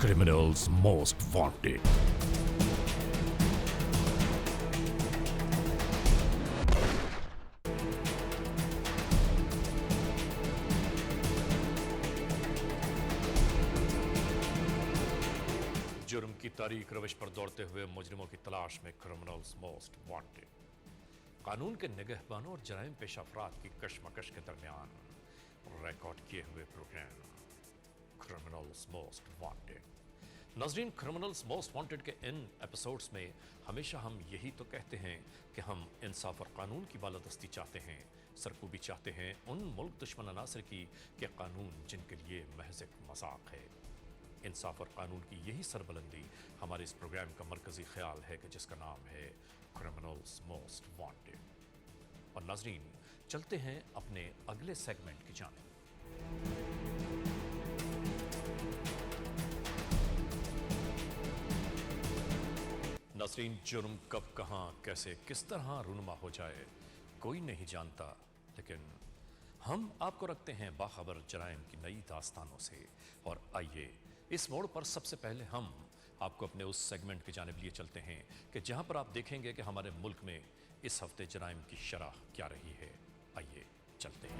criminals most wanted. जुर्म की तारीख रविश पर दौड़ते हुए मुजरिमों की तलाश में क्रिमिनल्स मोस्ट वांटेड। कानून के निगहबानों और जराइम पेशा अफराद की कशमकश के दरमियान रिकॉर्ड किए हुए प्रोग्राम क्रिमिनल्स मोस्ट वांटेड। नाज़रीन, क्रिमिनल्स मोस्ट वांटेड के इन एपिसोड्स में हमेशा हम यही तो कहते हैं कि हम इंसाफ और कानून की बालादस्ती चाहते हैं, सरकूबी चाहते हैं उन मुल्क दुश्मन अनासर की कि कानून जिनके लिए महज एक मजाक है। इंसाफ और कानून की यही सरबलंदी हमारे इस प्रोग्राम का मरकजी ख्याल है कि जिसका नाम है क्रिमिनल्स मोस्ट वांटेड। और नाज़रीन, चलते हैं अपने अगले सेगमेंट की जानिब। नाज़रीन, जुर्म कब, कहां, कैसे, किस तरह रूनुमा हो जाए कोई नहीं जानता, लेकिन हम आपको रखते हैं बाखबर जराइम की नई दास्तानों से। और आइए इस मोड़ पर सबसे पहले हम आपको अपने उस सेगमेंट की जानिब लिए चलते हैं कि जहां पर आप देखेंगे कि हमारे मुल्क में इस हफ्ते जराइम की शरह क्या रही है। आइए चलते हैं।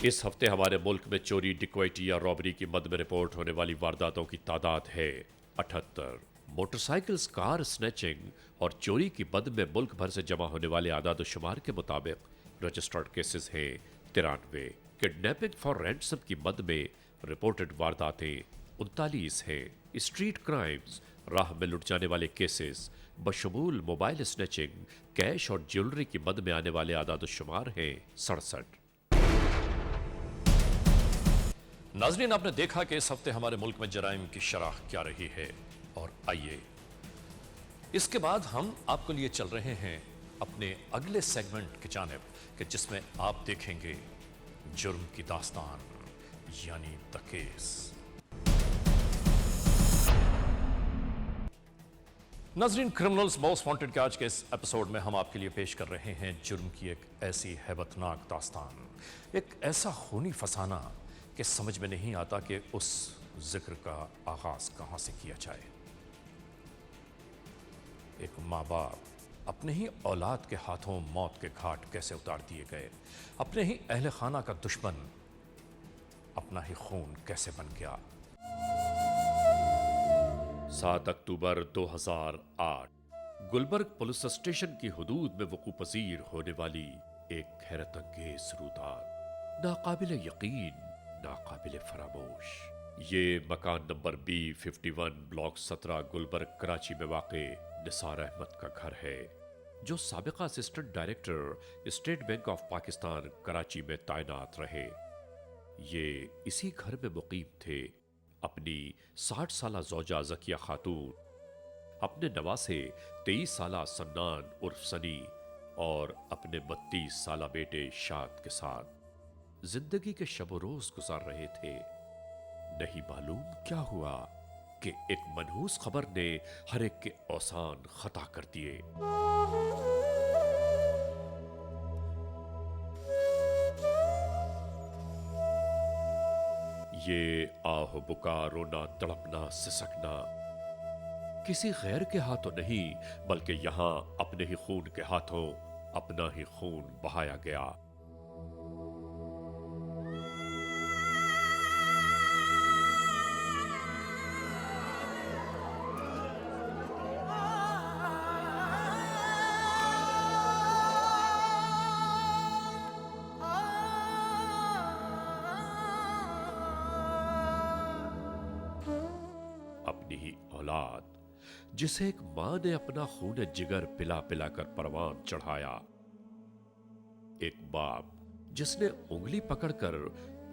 इस हफ्ते हमारे मुल्क में चोरी, डिक्वाइटी या रॉबरी की मद में रिपोर्ट होने वाली वारदातों की तादाद है 78। मोटरसाइकिल्स, कार स्नैचिंग और चोरी की मद में मुल्क भर से जमा होने वाले आदाद शुमार के मुताबिक रजिस्टर्ड केसेस हैं 93। किडनैपिंग फॉर रैंसम की मद में रिपोर्टेड वारदातें 39 हैं। स्ट्रीट क्राइम्स, राह में लुट जाने वाले केसेस बशमूल मोबाइल स्नैचिंग, कैश और ज्वेलरी की मद में आने वाले आदाद शुमार हैं 67। नाज़रीन, आपने देखा कि इस हफ्ते हमारे मुल्क में जराइम की शरह क्या रही है। और आइए इसके बाद हम आपको लिए चल रहे हैं अपने अगले सेगमेंट की जानिब कि जिसमें आप देखेंगे जुर्म की दास्तान यानी द केस। नाज़रीन, क्रिमिनल्स मोस्ट वांटेड के आज के इस एपिसोड में हम आपके लिए पेश कर रहे हैं जुर्म की एक ऐसी हैबतनाक दास्तान, एक ऐसा खूनी फसाना कि समझ में नहीं आता कि उस जिक्र का आगाज कहां से किया जाए। एक माँ बाप अपने ही औलाद के हाथों मौत के घाट कैसे उतार दिए गए, अपने ही अहले खाना का दुश्मन अपना ही खून कैसे बन गया। 7 अक्टूबर 2008 गुलबर्ग पुलिस स्टेशन की हुदूद में वकू पजीर होने वाली एक हैरत अंगेज रुदात, नाकाबिले यकीन, नाकाबिले फरामोश। ये मकान number B51 block 17 Gulberg Karachi में वाक़े निसार अहमद का घर है, जो साबिका assistant director State Bank of Pakistan Karachi में तैनात रहे। ये इसी घर में मुकीम थे। अपनी 60 साला ज़ौजा ज़किया खातून, अपने नवासे 23 साला सन्नान उर्फ सनी और अपने 32 साला बेटे शाद के साथ जिंदगी के शब रोज गुजार रहे थे। नहीं मालूम क्या हुआ कि एक मनहूस खबर ने हर एक के औसान खता कर दिए। ये आह बुका, रोना, तड़पना, सिसकना किसी गैर के हाथों नहीं, बल्कि यहां अपने ही खून के हाथों अपना ही खून बहाया गया। अपनी ही औलाद, जिसे एक मां ने अपना खून जिगर पिला पिला कर परवान चढ़ाया। एक बाप जिसने उंगली पकड़कर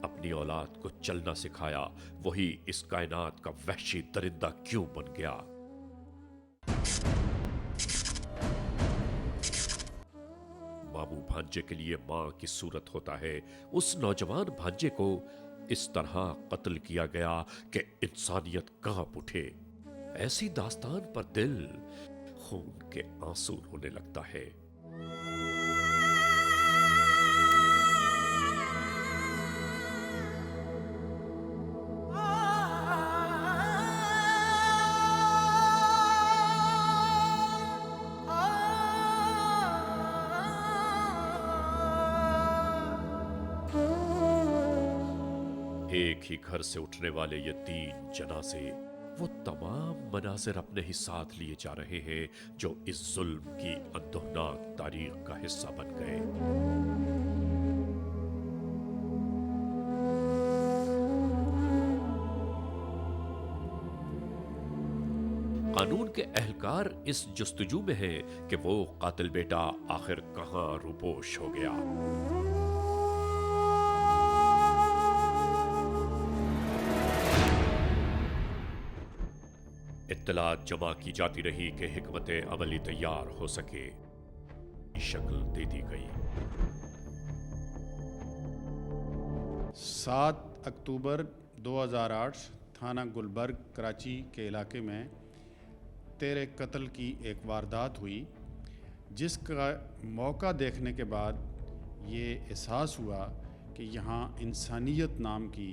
अपनी औलाद को चलना सिखाया, वही इस कायनात का वहशी दरिंदा क्यों बन गया। मामू भांजे के लिए मां की सूरत होता है। उस नौजवान भांजे को इस तरह कत्ल किया गया कि इंसानियत कांप उठे। ऐसी दास्तान पर दिल खून के आंसू रोने लगता है। ایک ہی گھر سے اٹھنے والے یہ 3 جنازے وہ تمام مناظر اپنے ہی ساتھ لیے جا رہے ہیں جو اس ظلم کی اندوہناک تاریخ کا حصہ بن گئے۔ قانون کے اہلکار اس جستجو میں ہیں کہ وہ قاتل بیٹا آخر کہاں روپوش ہو گیا۔ اطلاعات جمع کی جاتی رہی کہ حکمت عملی تیار ہو سکے، شکل دے دی گئی۔ 7 اکتوبر 2008 تھانہ گلبرگ کراچی کے علاقے میں تیرے قتل کی ایک واردات ہوئی، جس کا موقع دیکھنے کے بعد یہ احساس ہوا کہ یہاں انسانیت نام کی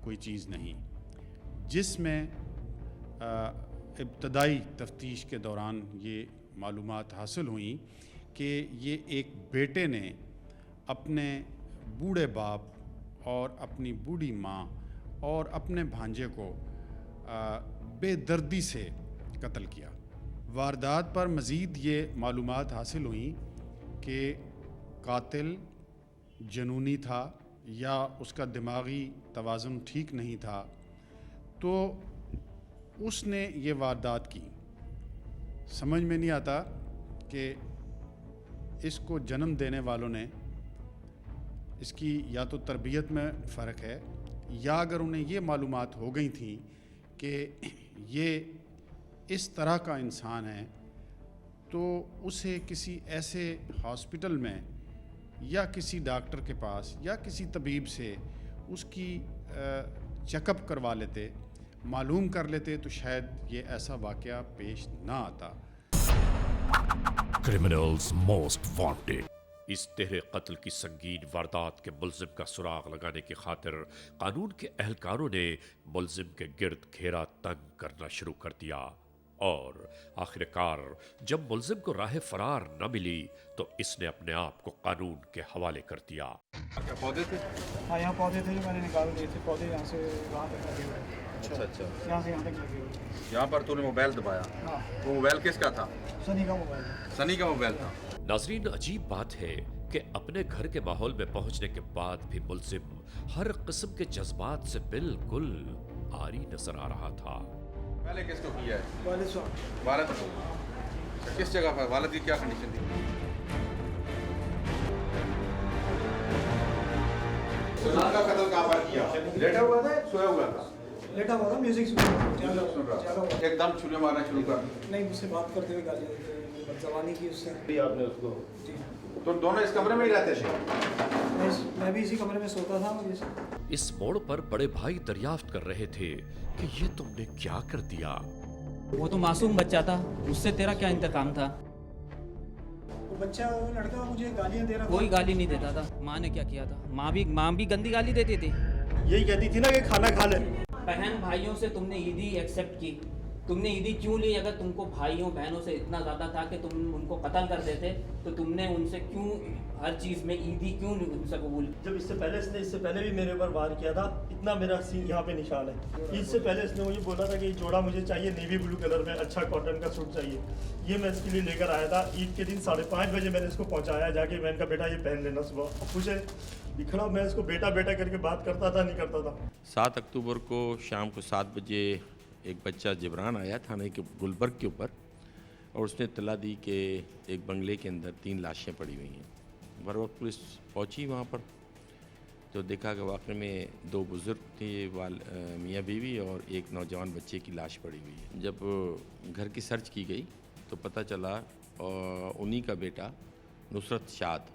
کوئی چیز نہیں، جس میں ابتدائی تفتیش کے دوران یہ معلومات حاصل ہوئیں کہ یہ ایک بیٹے نے اپنے بوڑھے باپ اور اپنی بوڑھی ماں اور اپنے بھانجے کو بے دردی سے قتل کیا۔ واردات پر مزید یہ معلومات حاصل ہوئیں کہ قاتل جنونی تھا یا اس کا دماغی توازن ٹھیک نہیں تھا، تو اس نے یہ واردات کی۔ سمجھ میں نہیں آتا کہ اس کو جنم دینے والوں نے، اس کی یا تو تربیت میں فرق ہے، یا اگر انہیں یہ معلومات ہو گئی تھیں کہ یہ اس طرح کا انسان ہے، تو اسے کسی ایسے ہاسپٹل میں یا کسی ڈاکٹر کے پاس یا کسی طبیب سے اس کی چیک اپ کروا لیتے، معلوم کر لیتے، تو شاید یہ ایسا واقعہ پیش نہ آتا۔ Criminals most wanted. اس تہرے قتل کی سنگین واردات کے ملزم کا سراغ لگانے کی خاطر قانون کے اہلکاروں نے ملزم کے گرد گھیرا تنگ کرنا شروع کر دیا، اور آخر کار جب ملزم کو راہ فرار نہ ملی تو اس نے اپنے آپ کو قانون کے حوالے کر دیا۔ کیا پودے تھے؟ ہاں یہاں پودے تھے جو میں نے نکال دیے تھے، پودے یہاں سے وہاں تک لگے ہوئے ہیں۔ اچھا یہاں سے یہاں تک لگے ہوئے۔ یہاں پر تو نے موبائل دبایا؟ ہاں، وہ موبائل کس کا تھا؟ سنی کا موبائل ہے۔ سنی کا موبائل تھا۔ ناظرین، عجیب بات ہے کہ اپنے گھر کے ماحول میں پہنچنے کے بعد بھی ملزم ہر قسم کے جذبات سے بالکل عاری نظر آ رہا تھا۔ پہلے کس کو کیا ہے؟ والد صاحب۔ والد کو؟ کس جگہ پر؟ والد کی کیا کنڈیشن تھی؟ سلطان کا قتل کہاں پر کیا؟ لیٹا ہوا تھا، سویا ہوا تھا؟ لیٹا ہوا تھا، میوزک سن رہا تھا۔ ایک دم چھری مارنا شروع کر؟ نہیں، مجھ سے بات کرتے ہوئے گالیاں دیتے ہوئے، بدزبانی کی اس سے۔ آپ نے اس کو؟ جی، تو دونوں اس کمرے میں ہی رہتے تھے؟ میں بھی اسی کمرے میں سوتا تھا۔ مجھے اس موڑ پر بڑے بھائی دریافت کر رہے تھے کہ یہ تم نے کیا کر دیا؟ وہ تو معصوم بچہ تھا، اس سے تیرا کیا انتقام تھا؟ وہ بچہ، وہ لڑکا مجھے گالیاں دے رہا تھا۔ کوئی گالی نہیں دیتا تھا۔ ماں نے کیا کیا تھا؟ ماں بھی گندی گالی دیتی تھی۔ یہی کہتی تھی نا کہ کھانا کھا لے۔ بہن بھائیوں سے تم نے عیدی ایکسیپٹ کی، تم نے عیدی کیوں لی؟ اگر تم کو بھائیوں بہنوں سے اتنا زیادہ تھا کہ تم ان کو قتل کر دیتے تو تم نے ان سے کیوں ہر چیز میں عیدی کیوں ان سے قبول؟ جب اس سے پہلے بھی میرے اوپر وار کیا تھا، اتنا میرا سین یہاں پہ نشان ہے۔ عید سے پہلے اس نے مجھے بولا تھا کہ یہ جوڑا مجھے چاہیے نیوی بلو کلر میں، اچھا کاٹن کا سوٹ چاہیے، یہ میں اس کے لیے لے کر آیا تھا۔ عید کے دن 5:30 بجے میں نے اس کو پہنچایا جا کے، میں نے کہا بیٹا یہ پہن لینا صبح۔ مجھے دکھنا، میں اس کو بیٹا بیٹا کر کے بات کرتا تھا، نہیں کرتا تھا۔ 7 اکتوبر کو شام کو 7 بجے ایک بچہ جبران آیا تھانے کے گلبرگ کے اوپر، اور اس نے اطلاع دی کہ ایک بنگلے کے اندر 3 لاشیں پڑی ہوئی ہیں۔ بر وقت پولیس پہنچی وہاں پر تو دیکھا کہ واقعے میں 2 بزرگ تھے، میاں بیوی، اور ایک نوجوان بچے کی لاش پڑی ہوئی ہے۔ جب گھر کی سرچ کی گئی تو پتہ چلا انہی کا بیٹا نصرت شاد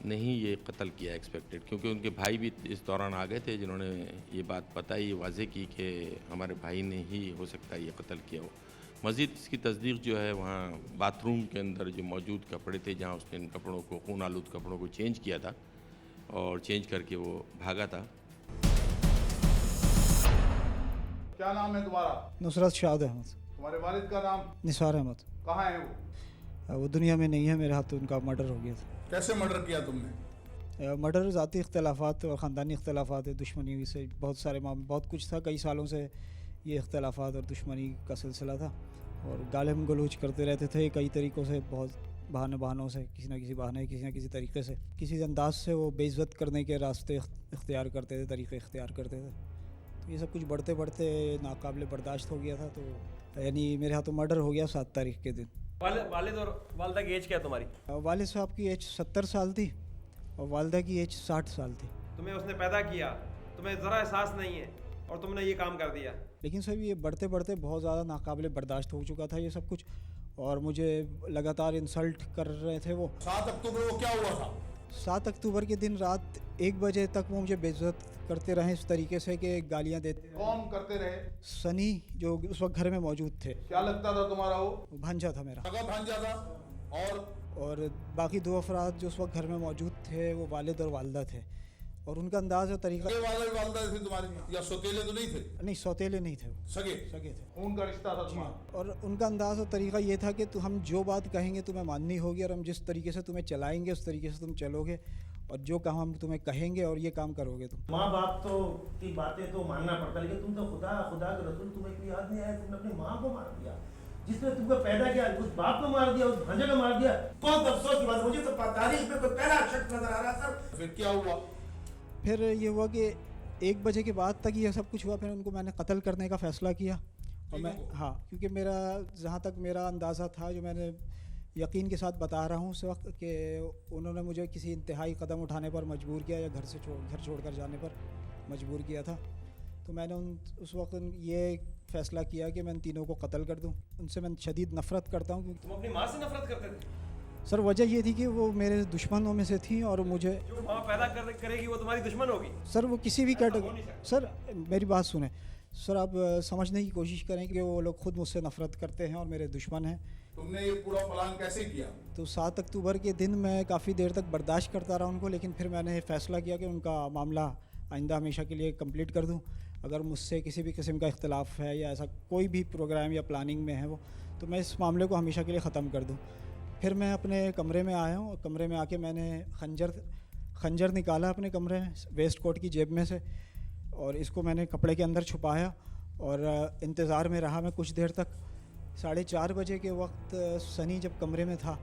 نے ہی یہ قتل کیا ایکسپیکٹڈ، کیونکہ ان کے بھائی بھی اس دوران آ گئے تھے جنہوں نے یہ بات بتائی، واضح کی کہ ہمارے بھائی نے ہی ہو سکتا ہے یہ قتل کیا ہو۔ مزید اس کی تصدیق جو ہے وہاں باتھ روم کے اندر جو موجود کپڑے تھے جہاں اس نے ان کپڑوں کو خون آلود کپڑوں کو چینج کیا تھا اور چینج کر کے وہ بھاگا تھا. کیا نام ہے تمہارا؟ نصرت شاد احمد. تمہارے والد کا نام؟ نثار احمد. کہاں ہے وہ دنیا میں نہیں ہے. میرے ہاتھ ان کا مرڈر ہو گیا تھا. کیسے مرڈر کیا تم نے؟ مرڈر ذاتی اختلافات اور خاندانی اختلافات دشمنی سے بہت سارے بہت کچھ تھا. کئی سالوں سے یہ اختلافات اور دشمنی کا سلسلہ تھا اور گالم گلوچ کرتے رہتے تھے کئی طریقوں سے, بہت بہانوں سے, کسی نہ کسی بہانے, کسی نہ کسی طریقے سے, کسی انداز سے وہ بے عزت کرنے کے راستے اختیار کرتے تھے, طریقے اختیار کرتے تھے. تو یہ سب کچھ بڑھتے بڑھتے ناقابل برداشت ہو گیا تھا. تو یعنی میرے ہاتھوں مرڈر ہو گیا 7 تاریخ کے دن. والد اور والدہ کی ایج کیا ہے تمہاری؟ والد صاحب کی ایج 70 سال تھی اور والدہ کی ایج 60 سال تھی. تمہیں اس نے پیدا کیا, تمہیں ذرا احساس نہیں ہے اور تم نے یہ کام کر دیا. لیکن صاحب یہ بڑھتے بڑھتے بہت زیادہ ناقابل برداشت ہو چکا تھا یہ سب کچھ, اور مجھے لگاتار انسلٹ کر رہے تھے. وہ 7 اکتوبر کو کیا ہوا تھا؟ 7 اکتوبر کے دن رات 1 بجے تک وہ مجھے بے عزت کرتے رہے اس طریقے سے کہ گالیاں دیتے. کون کرتے رہے؟ سنی جو اس وقت گھر میں موجود تھے. کیا لگتا تھا تمہارا وہ؟ بھانجا تھا میرا. سگا بھانجا تھا. اور باقی 2 افراد جو اس وقت گھر میں موجود تھے وہ والد اور والدہ تھے, اور ان کا انداز اور طریقہ. والدہ تھے تمہارے یا سوتیلے تو نہیں تھے؟ نہیں, سوتیلے نہیں تھے, سگے سگے تھے. خون کا رشتہ تھا تمہارا. اور ان کا انداز اور طریقہ یہ تھا کہ ہم جو بات کہیں گے تمہیں ماننی ہوگی, اور ہم جس طریقے سے تمہیں چلائیں گے اس طریقے سے تم چلو گے, اور جو کام ہم تمہیں کہیں گے اور یہ کام کرو گے تم. ماں باپ تو کی باتیں تو ماننا پڑتا, لیکن تم تو خدا کے رسول, تمہیں کوئی یاد نہیں آیا تم نے اپنی ماں کو مار دیا جس نے تم کو پیدا کیا, اس باپ کو مار دیا, اس بھانجے کو مار دیا. بہت افسوس کی بات, مجھے تو تاریخ میں کوئی پہلا شخص نظر آ رہا سر. پھر کیا ہوا؟ پھر یہ ہوا کہ 1 بجے کے بعد تک یہ سب کچھ ہوا. پھر ان کو میں نے قتل کرنے کا فیصلہ کیا. اور میں کیونکہ میرا جہاں تک میرا اندازہ تھا, جو میں نے یقین کے ساتھ بتا رہا ہوں اس وقت, کہ انہوں نے مجھے کسی انتہائی قدم اٹھانے پر مجبور کیا یا گھر چھوڑ کر جانے پر مجبور کیا تھا. تو میں نے اس وقت یہ فیصلہ کیا کہ میں ان تینوں کو قتل کر دوں. ان سے میں شدید نفرت کرتا ہوں. تم اپنی ماں سے نفرت کرتے تھے؟ سر وجہ یہ تھی کہ وہ میرے دشمنوں میں سے تھیں, اور مجھے جو ماں پیدا کرے گی وہ تمہاری دشمن ہوگی. سر وہ کسی بھی کیٹیگری. سر میری بات سنیں سر, آپ سمجھنے کی کوشش کریں کہ وہ لوگ خود مجھ سے نفرت کرتے ہیں اور میرے دشمن ہیں. تم نے یہ پورا پلان کیسے کیا؟ تو 7 اکتوبر کے دن میں کافی دیر تک برداشت کرتا رہا ان کو, لیکن پھر میں نے فیصلہ کیا کہ ان کا معاملہ آئندہ ہمیشہ کے لیے کمپلیٹ کر دوں. اگر مجھ سے کسی بھی قسم کا اختلاف ہے یا ایسا کوئی بھی پروگرام یا پلاننگ میں ہے وہ, تو میں اس معاملے کو ہمیشہ کے لیے ختم کر دوں. پھر میں اپنے کمرے میں آیا ہوں, اور کمرے میں آ کے میں نے خنجر نکالا اپنے کمرے میں ویسٹ کوٹ کی جیب میں سے, اور اس کو میں نے کپڑے کے اندر چھپایا اور انتظار میں رہا میں کچھ دیر تک. 4:30 بجے کے وقت سنی جب کمرے میں تھا,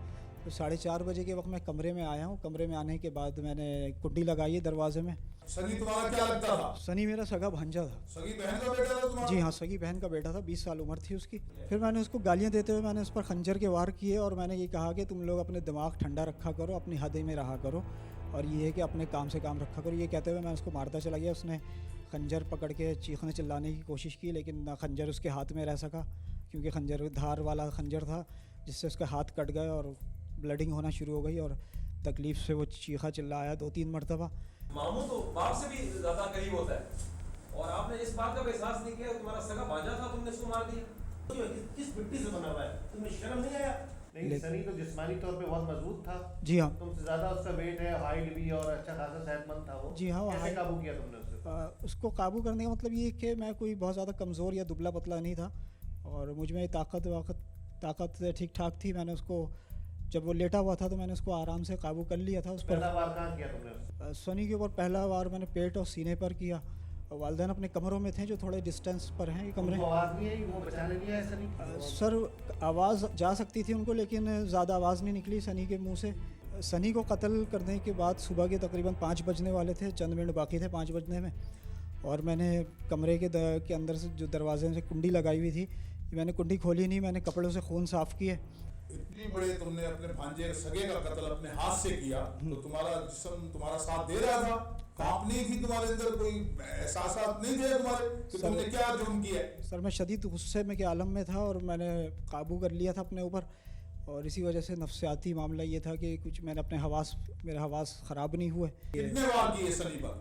تو 4:30 بجے کے وقت میں کمرے میں آیا ہوں. کمرے میں آنے کے بعد میں نے کنڈی لگائی ہے دروازے میں. سنی تمہارا کیا لگتا تھا؟ سنی میرا سگا بھانجا تھا. سگی بہن کا بیٹا تھا تمہارا؟ جی ہاں, سگی بہن کا بیٹا تھا. 20 سال عمر تھی اس کی. پھر میں نے اس کو گالیاں دیتے ہوئے میں نے اس پر خنجر کے وار کیے, اور میں نے یہ کہا کہ تم لوگ اپنے دماغ ٹھنڈا رکھا کرو, اپنی حد میں رہا کرو, اور یہ ہے کہ اپنے کام سے کام رکھا کرو. یہ کہتے ہوئے میں اس کو مارتا چلا گیا. اس نے خنجر پکڑ کے چیخنے چلانے کی کوشش کی, لیکن نہ خنجر اس کے ہاتھ میں رہ سکا, کیونکہ خنجر دھار والا خنجر تھا, جس سے اس کا ہاتھ کٹ گیا اور بلڈنگ ہونا شروع ہو گئی, اور تکلیف سے وہ چیخا چلایا 2-3 مرتبہ. ماموں تو باپ سے بھی زیادہ قریب ہوتا ہے, اور آپ نے اس بات کا بھی احساس نہیں کیا تمہارا سگا بھانجا تھا, تم نے اس کو مار دیا. کس مٹی سے بنا ہوا ہے, تمہیں شرم نہیں آیا؟ نہیں, سنی تو جسمانی طور پہ بہت مضبوط تھا. جی ہاں, تم سے زیادہ اس کا ویٹ ہے, ہائٹ بھی, اور اچھا خاصا صحت مند تھا وہ. جی ہاں. کیسے قابو کیا تم نے اسے؟ اس کو قابو کرنے کا مطلب یہ کہ میں کوئی بہت زیادہ کمزور یا دبلا پتلا نہیں تھا, اور مجھ میں طاقت ٹھیک ٹھاک تھی. میں نے اس کو جب وہ لیٹا ہوا تھا تو میں نے اس کو آرام سے قابو کر لیا تھا. اس پر پہلا وار کہاں کیا تم نے؟ سنی کے اوپر پہلا وار میں نے پیٹ اور سینے پر کیا. والدین اپنے کمروں میں تھے جو تھوڑے ڈسٹینس پر ہیں یہ کمرے. آواز نہیں آئی, وہ بچانے نہیں آئے سنی؟ سر آواز جا سکتی تھی ان کو, لیکن زیادہ آواز نہیں نکلی سنی کے منہ سے. سنی کو قتل کرنے کے بعد صبح کے تقریباً 5 بجنے والے تھے, چند منٹ باقی تھے 5 بجنے میں, اور میں نے کمرے کے اندر سے جو دروازے سے کنڈی لگائی ہوئی تھی, میں نے کنڈی کھولی نہیں, میں نے کپڑوں سے خون صاف کیے. اتنی بڑے تم نے اپنے بھانجے سگے کا قتل اپنے ہاتھ سے کیا, تو تمہارا جسم تمہارا ساتھ دے رہا تھا, کانپ نہیں تھی تمہارے اندر, کوئی احساسات نہیں تھے تمہارے کہ تم نے کیا جرم کیا ہے؟ سر میں شدید غصے میں کے عالم میں تھا, اور میں نے قابو کر لیا تھا اپنے اوپر, اور اسی وجہ سے نفسیاتی معاملہ یہ تھا کہ کچھ میں نے اپنے میرے حواس خراب نہیں ہوئے. کتنے وار کیے سنی پر؟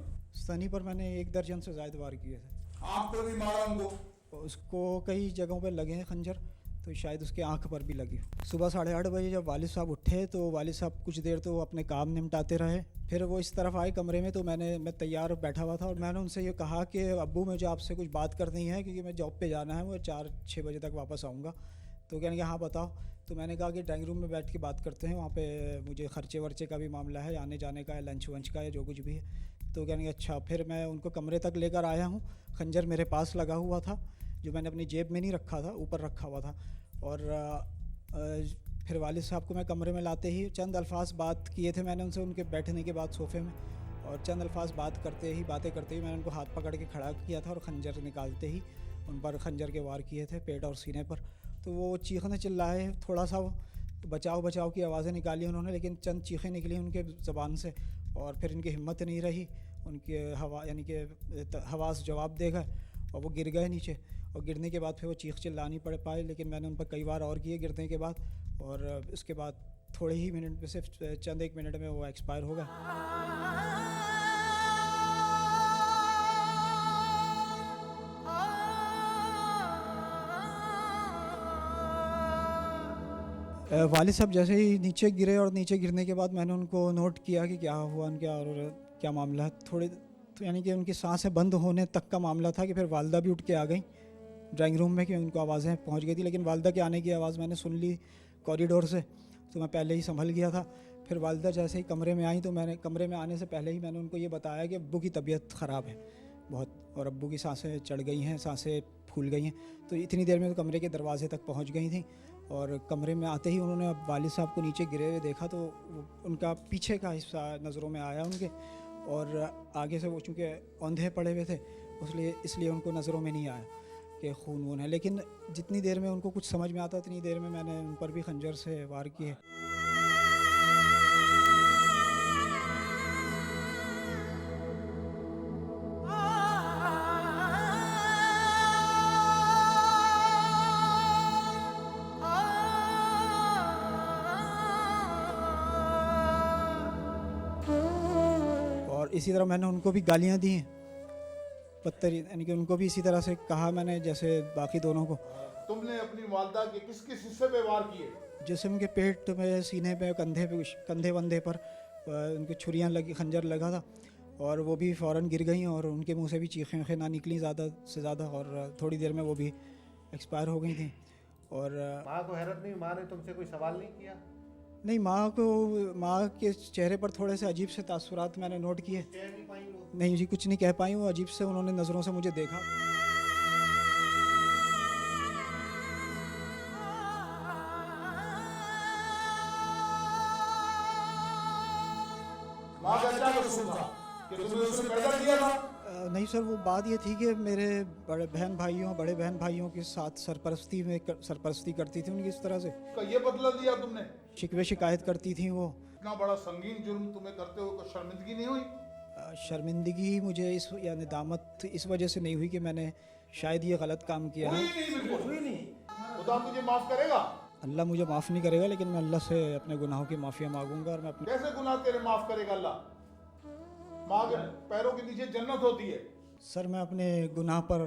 سنی پر میں نے 1 درجن سے زائد وار کیے تھے. آپ پر بھی مارا ان کو؟ اس کو کئی جگہوں پہ لگے ہیں خنجر, तो शायद उसके आँख पर भी लगी। सुबह 8:30 बजे जब वालिद साहब उठे तो वालिद साहब कुछ देर तो अपने काम निपटाते रहे, फिर वो इस तरफ आए कमरे में, तो मैं तैयार बैठा हुआ था और मैंने उनसे ये कहा कि अब्बू मुझे आपसे कुछ बात करनी है क्योंकि मैं जॉब पे जाना है, मैं 4-6 बजे तक वापस आऊँगा। तो कहने कि हाँ बताओ। तो मैंने कहा कि ड्राइंग रूम में बैठ के बात करते हैं, वहाँ पे मुझे खर्चे वर्चे का भी मामला है, आने जाने का है, लंच वंच का है, जो कुछ भी है। तो कहने कि अच्छा। फिर मैं उनको कमरे तक लेकर आया हूँ, खंजर मेरे पास लगा हुआ था जो मैंने अपनी जेब में नहीं रखा था, ऊपर रखा हुआ था। और फिर वालिद साहब को मैं कमरे में लाते ही चंद अल्फाज बात किए थे मैंने उनसे, उनके बैठने के बाद सोफ़े में, और चंद अल्फाज बातें करते ही मैंने उनको हाथ पकड़ के खड़ा किया था और खंजर निकालते ही उन पर खंजर के वार किए थे पेट और सीने पर। तो वो चीखने चिल्लाए, थोड़ा सा बचाव की आवाज़ें निकाली उन्होंने, लेकिन चंद चीखें निकली उनके ज़बान से और फिर इनकी हिम्मत नहीं रही, उनके यानी कि हवास जवाब दे गए और वो गिर गए नीचे। और गिरने के बाद फिर वो चीख चिल्ला नहीं पड़ पाए, लेकिन मैंने उन पर कई बार और किए गिरने के बाद, और इसके बाद थोड़े ही मिनट में, सिर्फ चंद एक मिनट में वो एक्सपायर हो गए। वालिद साहब जैसे ही नीचे गिरे और नीचे गिरने के बाद मैंने उनको नोट किया कि क्या हुआ उनके और क्या मामला है। थोड़े तो यानी कि उनकी सांसें बंद होने तक का मामला था कि फिर वालदा भी उठ के आ गई ड्राइंग रूम में, कि उनको आवाज़ें पहुंच गई थी, लेकिन वालदा के आने की आवाज़ मैंने सुन ली कॉरिडोर से, तो मैं पहले ही संभल गया था। फिर वालदा जैसे ही कमरे में आई तो मैंने कमरे में आने से पहले ही मैंने उनको ये बताया कि अब्बू की तबीयत ख़राब है बहुत, और अब्बू की सांसें चढ़ गई हैं, सांसें फूल गई हैं। तो इतनी देर में तो कमरे के दरवाजे तक पहुंच गई थी, और कमरे में आते ही उन्होंने अब वालिद साहब को नीचे गिरे हुए देखा तो उनका पीछे का हिस्सा नज़रों में आया उनके, और आगे से वो चूँकि औंधे पड़े हुए थे इसलिए उनको नज़रों में नहीं आया कि खून वून है। लेकिन जितनी देर में उनको कुछ समझ में आता उतनी देर में मैंने उन पर भी खंजर से वार किए। और इसी तरह मैंने उनको भी गालियाँ दी हैं, बदतरी, यानी कि उनको भी इसी तरह से कहा मैंने जैसे बाकी दोनों को। तुमने अपनी वालदा के किस किस हिस्से पे वार किए? जिस्म के पेट में, सीने पे, कंधे वंधे पर उनकी छुरियाँ लगी, खंजर लगा था, और वो भी फ़ौरन गिर गई और उनके मुंह से भी चीखें ना निकली ज़्यादा से ज़्यादा, और थोड़ी देर में वो भी एक्सपायर हो गई थी। और माँ को हैरत नहीं, माँ ने तुमसे कोई सवाल नहीं किया? नहीं, माँ के चेहरे पर थोड़े से अजीब से तासुरात मैंने नोट किए। नहीं जी, कुछ नहीं कह पाई, वो अजीब से उन्होंने नज़रों से मुझे देखा। माँ का क्या कसूर था कि तुमने उसे पैदा किया था? नहीं सर, वो बात ये थी कि मेरे बड़े बहन भाइयों के साथ सरपरस्ती करती थी उनकी, इस तरह से का ये बदला दिया तुमने? शिकवे शिकायत करती थी वो। इतना बड़ा संगीन जुर्म तुम्हें करते हुए कोई शर्मिंदगी नहीं हुई? शर्मिंदगी मुझे या निदामत इस वजह से नहीं हुई कि मैंने शायद ये गलत काम किया है। हुई नहीं। खुदा तुझे माफ करेगा? अल्लाह मुझे माफ़ नहीं करेगा, लेकिन मैं अल्लाह से अपने गुनाहों की माफ़िया मांगूंगा। और मैं अपने कैसे गुनाह तेरे माफ करेगा अल्लाह? माँ के पैरों के नीचे जन्नत होती है। सर, मैं अपने गुनाह पर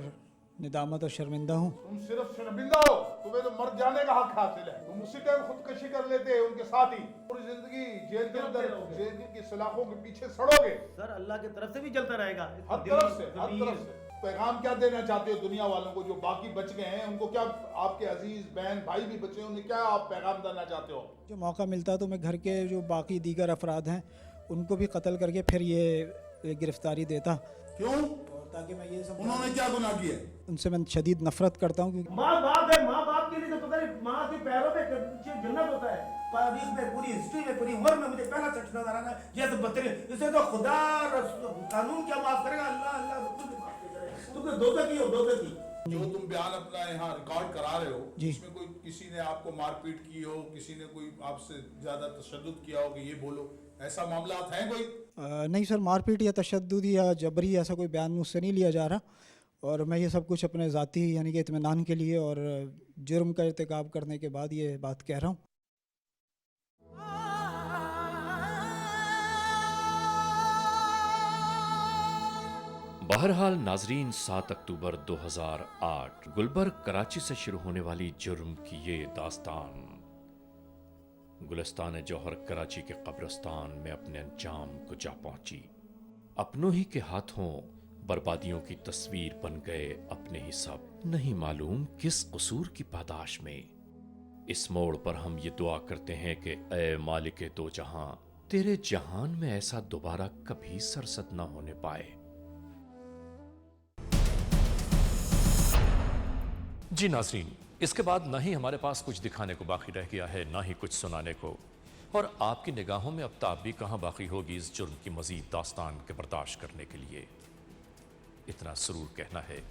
निदामत और शर्मिंदा हूँ। तुम सिर्फ शर्मिंदा हो, तुम्हें तो मर जाने का हक हासिल है। तुम उसी टाइम खुदकशी कर लेते हैं उनके साथ ही, पूरी जिंदगी जेल के अंदर, जेल की सलाखों के पीछे सड़ोगे। सर, अल्लाह की तरफ से भी जलता रहेगा। हर तरफ से। पैगाम क्या देना चाहते हो दुनिया वालों को जो बाकी बच गए हैं उनको? क्या आपके अजीज बहन भाई भी बचे हैं, उन्हें क्या आप पैगाम देना चाहते हो? जो मौका मिलता है तो मैं घर के जो बाकी दीगर अफराद हैं उनको भी कत्ल करके फिर ये गिरफ्तारी देता। क्यों? ताकि मैं ये सब, उन्होंने क्या गुनाह किया? उनसे मैं शदीद नफरत करता हूँ क्योंकि माँ बाप है, माँ बाप के लिए तो पता नहीं, माँ के पैरों पे जन्नत होता है। तारीख में, पूरी हिस्ट्री में, पूरी उम्र में मुझे पहला शख्स नजर आ रहा है ये तो बदतरीन। इसे तो खुदा कानून क्या माफ करेगा, अल्लाह माफ करेगा। तुमने दोज़खी हो, दोज़खी। जो तुम बयान अपना यहाँ रिकॉर्ड करा रहे हो, जी, इसमें कोई किसी ने आपको मारपीट की हो, किसी ने कोई आपसे ज्यादा तशद्दुद किया हो कि ये बोलो, ऐसा मामला है कोई? नहीं सर, मारपीट या तशद्दुद या जबरी ऐसा कोई बयान मुझसे नहीं लिया जा रहा, और मैं ये सब कुछ अपने ज़ाती यानी कि इत्मीनान के लिए और जुर्म का इर्तिकाब करने के बाद ये बात कह रहा हूँ। बहरहाल नाजरीन, 7 अक्टूबर 2008 गुलबर्ग कराची से शुरू होने वाली जुर्म की ये दास्तान गुलिस्तान जौहर कराची के कब्रिस्तान में अपने अंजाम को जा पहुंची। अपनों ही के हाथों बर्बादियों की तस्वीर बन गए अपने ही सब, नहीं मालूम किस कसूर की पादाश में। इस मोड़ पर हम ये दुआ करते हैं कि ऐ मालिके दो जहां, तेरे जहान में ऐसा दोबारा कभी सरसद न होने पाए। जी नाज़रीन, इसके बाद ना ही हमारे पास कुछ दिखाने को बाकी रह गया है, ना ही कुछ सुनाने को, और आपकी निगाहों में अब ताब भी कहाँ बाकी होगी इस जुर्म की मज़ीद दास्तान के बर्दाश्त करने के लिए। इतना ज़रूर कहना है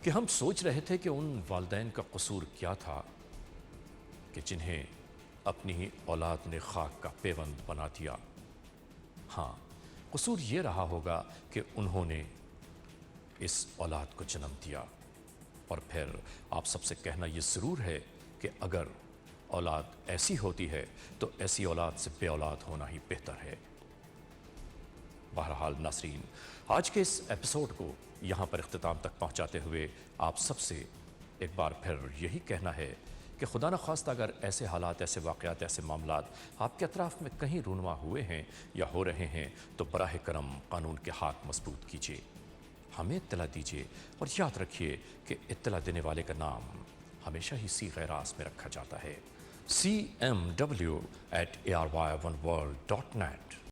कि हम सोच रहे थे कि उन वालिदैन का कसूर क्या था कि जिन्हें अपनी ही औलाद ने खाक का पेवंद बना दिया। हाँ, कसूर ये रहा होगा कि उन्होंने इस औलाद को जन्म दिया। और फिर आप सबसे कहना ये ज़रूर है कि अगर औलाद ऐसी होती है तो ऐसी औलाद से बे औलाद होना ही बेहतर है। बहरहाल नाज़रीन, आज के इस एपिसोड को यहाँ पर इख्तिताम तक पहुँचाते हुए आप सबसे एक बार फिर यही कहना है कि खुदा न ख्वास्ता अगर ऐसे हालात, ऐसे वाक़यात, ऐसे मामलात आपके अतराफ़ में कहीं रूनुमा हुए हैं या हो रहे हैं तो बराह करम कानून के हाथ मजबूत कीजिए, हमें इत्तला दीजिए, और याद रखिए कि इत्तला देने वाले का नाम हमेशा ही सीग़े राज़ में रखा जाता है। CMW@ARY1world.net